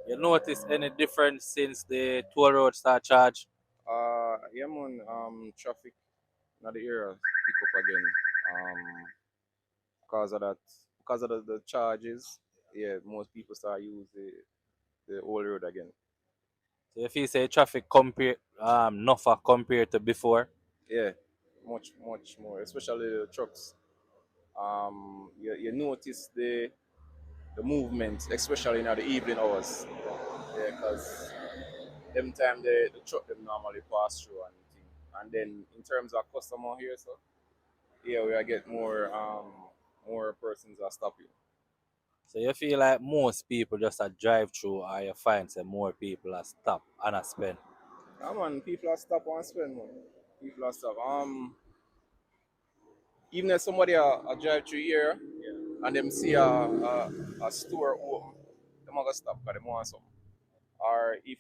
You notice any difference since the toll road start charge? Yeah, man. Traffic in the area pick up again. Because of that, because of the charges, yeah, most people start use the old road again. So if you say traffic compare nothing compared to before, Yeah, much more, especially the trucks. You notice the movement, especially in the evening hours. Yeah, because them time the truck them normally pass through and thing. And then in terms of customer here, so yeah, we are get more persons are stopping. so you feel like most people just a drive through or you find say more people are stop and a spend. Yeah, man, people are stop and spend, man. People are stop. Even if somebody a drive through here and them see a store open, them are gonna stop because they want something. Or if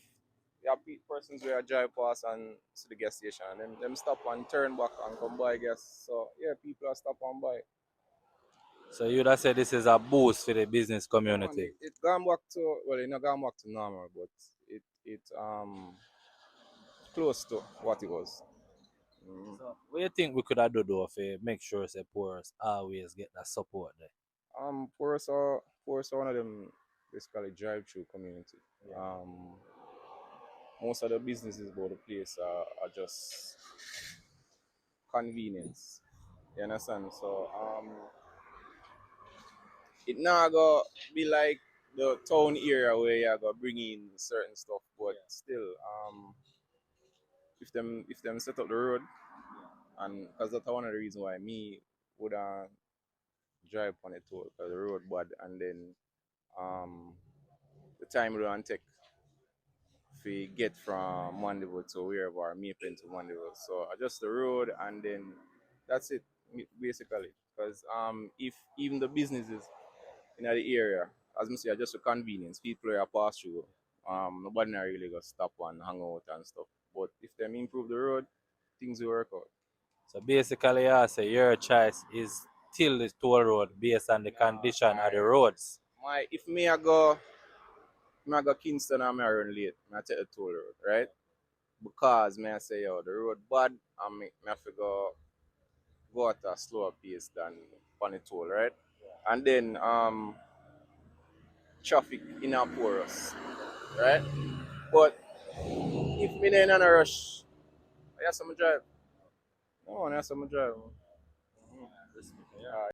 there are persons where drive past and see the gas station, and them stop and turn back and come buy gas. So yeah, people are stop and buy. So you'd have said this is a boost for the business Yeah, man, community. it gone back to well, it not gone back to normal, but it close to what it was. Mm. So what do you think we could have do though to make sure say poorest always get that support there? Porus are one of them basically drive-through community. Yeah. Most of the businesses about the place are just convenience. You understand? So it now go be like the town area where you go bring in certain stuff, but Yeah. still, if them set up the road, and because that's one of the reasons why me would drive on it too, because the road bad, and then um the time we don't take we get from Mandeville to wherever Maple to Mandeville. So adjust the road and then that's it basically. Because if even the businesses in the area, as I say, just for convenience, people are pass through. Nobody not really go stop and hang out and stuff. But if them improve the road, things will work out. So basically I say your choice is still the toll road based on the Nah, condition of the roads. if me I go Kingston and me I run late, me I take the toll road, right? Because me I say yo, the road bad and me have to go at a slower pace than on the toll, right? And then traffic in a porous, right? But if me in a rush, I have some drive. No, I have some drive. Mhm.